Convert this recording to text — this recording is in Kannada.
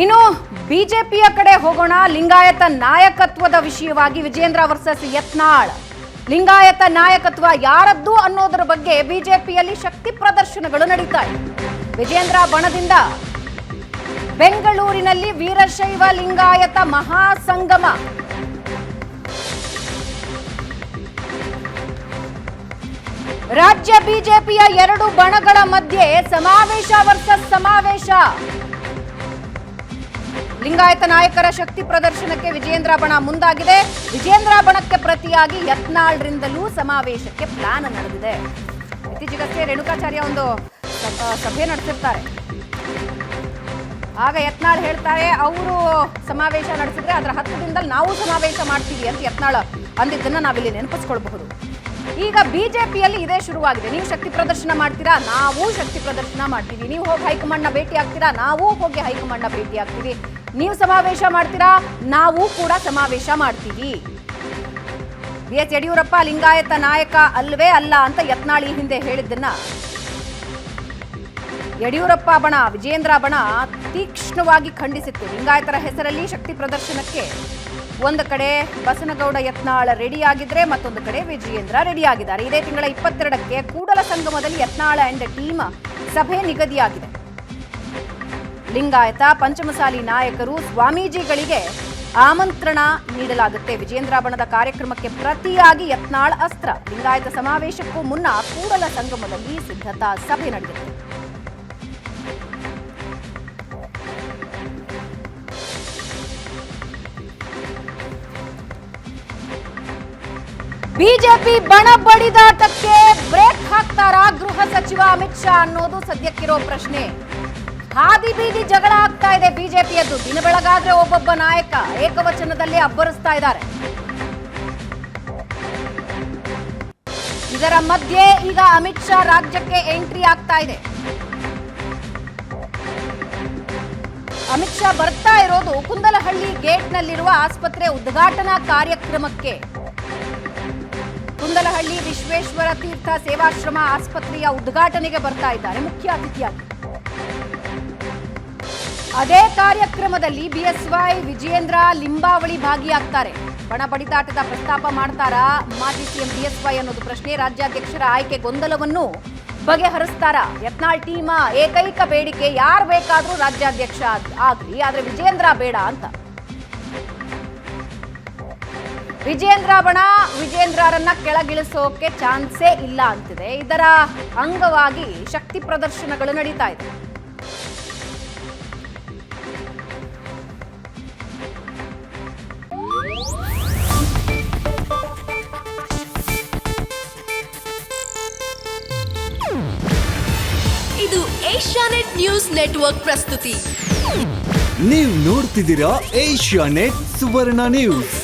ಇನ್ನು ಬಿಜೆಪಿಯ ಕಡೆ ಹೋಗೋಣ. ಲಿಂಗಾಯತ ನಾಯಕತ್ವದ ವಿಷಯವಾಗಿ ವಿಜೇಂದ್ರ ವರ್ಸಸ್ ಯತ್ನಾಳ್. ಲಿಂಗಾಯತ ನಾಯಕತ್ವ ಯಾರದ್ದು ಅನ್ನೋದರ ಬಗ್ಗೆ ಬಿಜೆಪಿಯಲ್ಲಿ ಶಕ್ತಿ ಪ್ರದರ್ಶನಗಳು ನಡೀತಾ ಇದೆ. ವಿಜೇಂದ್ರ ಬಣದಿಂದ ಬೆಂಗಳೂರಿನಲ್ಲಿ ವೀರಶೈವ ಲಿಂಗಾಯತ ಮಹಾಸಂಗಮ. ರಾಜ್ಯ ಬಿಜೆಪಿಯ ಎರಡು ಬಣಗಳ ಮಧ್ಯೆ ಸಮಾವೇಶ ವರ್ಸಸ್ ಸಮಾವೇಶ. ಲಿಂಗಾಯತ ನಾಯಕರ ಶಕ್ತಿ ಪ್ರದರ್ಶನಕ್ಕೆ ವಿಜೇಂದ್ರ ಬಣ ಮುಂದಾಗಿದೆ. ವಿಜೇಂದ್ರ ಬಣಕ್ಕೆ ಪ್ರತಿಯಾಗಿ ಯತ್ನಾಳ್ರಿಂದಲೂ ಸಮಾವೇಶಕ್ಕೆ ಪ್ಲಾನ್ ನಡೆದಿದೆ. ಇತ್ತೀಚೆಗಷ್ಟೇ ರೇಣುಕಾಚಾರ್ಯ ಒಂದು ಸಭೆ ನಡೆಸಿರ್ತಾರೆ. ಆಗ ಯತ್ನಾಳ್ ಹೇಳ್ತಾರೆ, ಅವರು ಸಮಾವೇಶ ನಡೆಸಿದ್ರೆ ಅದರ 10 ದಿನದಲ್ಲಿ ನಾವು ಸಮಾವೇಶ ಮಾಡ್ತೀವಿ ಅಂತ ಯತ್ನಾಳ್ ಅಂದಿದ್ದನ್ನ ನಾವಿಲ್ಲಿ ನೆನಪಿಸ್ಕೊಳ್ಬಹುದು. ಈಗ ಬಿಜೆಪಿಯಲ್ಲಿ ಇದೇ ಶುರುವಾಗಿದೆ. ನೀವು ಶಕ್ತಿ ಪ್ರದರ್ಶನ ಮಾಡ್ತೀರಾ, ನಾವು ಶಕ್ತಿ ಪ್ರದರ್ಶನ ಮಾಡ್ತೀವಿ. ನೀವು ಹೋಗಿ ಹೈಕಮಾಂಡ್ನ ಭೇಟಿ ಆಗ್ತೀರಾ, ನಾವು ಹೋಗಿ ಹೈಕಮಾಂಡ್ನ ಭೇಟಿ ಆಗ್ತೀವಿ. ನೀವು ಸಮಾವೇಶ ಮಾಡ್ತೀರಾ, ನಾವು ಕೂಡ ಸಮಾವೇಶ ಮಾಡ್ತೀವಿ. BS ಯಡಿಯೂರಪ್ಪ ಲಿಂಗಾಯತ ನಾಯಕ ಅಲ್ವೇ ಅಲ್ಲ ಅಂತ ಯತ್ನಾಳ್ ಈ ಹಿಂದೆ ಹೇಳಿದ್ದನ್ನ ಯಡಿಯೂರಪ್ಪ ಬಣ, ವಿಜೇಂದ್ರ ಬಣ ತೀಕ್ಷ್ಣವಾಗಿ ಖಂಡಿಸಿತ್ತು. ಲಿಂಗಾಯತರ ಹೆಸರಲ್ಲಿ ಶಕ್ತಿ ಪ್ರದರ್ಶನಕ್ಕೆ ಒಂದು ಕಡೆ ಬಸನಗೌಡ ಯತ್ನಾಳ್ ರೆಡಿಯಾಗಿದ್ರೆ, ಮತ್ತೊಂದು ಕಡೆ ವಿಜಯೇಂದ್ರ ರೆಡಿಯಾಗಿದ್ದಾರೆ. ಇದೇ ತಿಂಗಳ 22ಕ್ಕೆ ಕೂಡಲ ಸಂಗಮದಲ್ಲಿ ಯತ್ನಾಳ್ ಅಂಡ್ ಟೀಮ್ ಸಭೆ ನಿಗದಿಯಾಗಿದೆ. ಲಿಂಗಾಯತ ಪಂಚಮಸಾಲಿ ನಾಯಕರು, ಸ್ವಾಮೀಜಿಗಳಿಗೆ ಆಮಂತ್ರಣ ನೀಡಲಾಗುತ್ತೆ. ವಿಜೇಂದ್ರ ಬಣದ ಕಾರ್ಯಕ್ರಮಕ್ಕೆ ಪ್ರತಿಯಾಗಿ ಯತ್ನಾಳ್ ಅಸ್ತ್ರ. ಲಿಂಗಾಯತ ಸಮಾವೇಶಕ್ಕೂ ಮುನ್ನ ಕೂಡಲ ಸಂಗಮದಲ್ಲಿ ಸಿದ್ಧತಾ ಸಭೆ ನಡೆದಿದೆ. ಬಿಜೆಪಿ ಬಣ ಬಡಿದಾಟಕ್ಕೆ ಬ್ರೇಕ್ ಹಾಕ್ತಾರಾ ಗೃಹ ಸಚಿವ ಅಮಿತ್ ಶಾ ಅನ್ನೋದು ಸದ್ಯಕ್ಕಿರೋ ಪ್ರಶ್ನೆ. ಹಾದಿ ಬೀದಿ ಜಗಳ ಆಗ್ತಾ ಇದೆ ಬಿಜೆಪಿಯದ್ದು. ದಿನ ಬೆಳಗಾದ್ರೆ ಒಬ್ಬೊಬ್ಬ ನಾಯಕ ಏಕವಚನದಲ್ಲಿ ಅಬ್ಬರಿಸ್ತಾ ಇದ್ದಾರೆ. ಇದರ ಮಧ್ಯೆ ಈಗ ಅಮಿತ್ ಶಾ ರಾಜ್ಯಕ್ಕೆ ಎಂಟ್ರಿ ಆಗ್ತಾ ಇದೆ. ಅಮಿತ್ ಶಾ ಬರ್ತಾ ಇರೋದು ಕುಂದಲಹಳ್ಳಿ ಗೇಟ್ನಲ್ಲಿರುವ ಆಸ್ಪತ್ರೆ ಉದ್ಘಾಟನಾ ಕಾರ್ಯಕ್ರಮಕ್ಕೆ. ಕುಂದಲಹಳ್ಳಿ ವಿಶ್ವೇಶ್ವರ ತೀರ್ಥ ಸೇವಾಶ್ರಮ ಆಸ್ಪತ್ರೆಯ ಉದ್ಘಾಟನೆಗೆ ಬರ್ತಾ ಇದ್ದಾರೆ ಮುಖ್ಯ ಅತಿಥಿಯಾಗಿ. ಅದೇ ಕಾರ್ಯಕ್ರಮದಲ್ಲಿ BSY ವಿಜಯೇಂದ್ರ ಲಿಂಬಾವಳಿ ಭಾಗಿಯಾಗ್ತಾರೆ. ಬಣ ಬಡಿದಾಟದ ಪ್ರಸ್ತಾಪ ಮಾಡ್ತಾರಾ ಮಾಜಿ ಸಿಎಂ BSY ಅನ್ನೋದು ಪ್ರಶ್ನೆ. ರಾಜ್ಯಾಧ್ಯಕ್ಷರ ಆಯ್ಕೆ ಗೊಂದಲವನ್ನು ಬಗೆಹರಿಸ್ತಾರ. ಯತ್ನಾಳ್ ಟೀಮ ಏಕೈಕ ಬೇಡಿಕೆ ಯಾರು ಬೇಕಾದ್ರೂ ರಾಜ್ಯಾಧ್ಯಕ್ಷ ಆಗ್ಲಿ, ಆದ್ರೆ ವಿಜಯೇಂದ್ರ ಬೇಡ ಅಂತ. ವಿಜಯೇಂದ್ರ ಬಣ ವಿಜಯೇಂದ್ರರನ್ನ ಕೆಳಗಿಳಿಸೋಕೆ ಚಾನ್ಸೇ ಇಲ್ಲ ಅಂತಿದೆ. ಇದರ ಅಂಗವಾಗಿ ಶಕ್ತಿ ಪ್ರದರ್ಶನಗಳು ನಡೀತಾ ಇದೆ. ಇದು ಏಷ್ಯಾನೆಟ್ ನ್ಯೂಸ್ ನೆಟ್ವರ್ಕ್ ಪ್ರಸ್ತುತಿ. ನೀವು ನೋಡ್ತಿದ್ದೀರಾ ಏಷ್ಯಾನೆಟ್ ಸುವರ್ಣ ನ್ಯೂಸ್.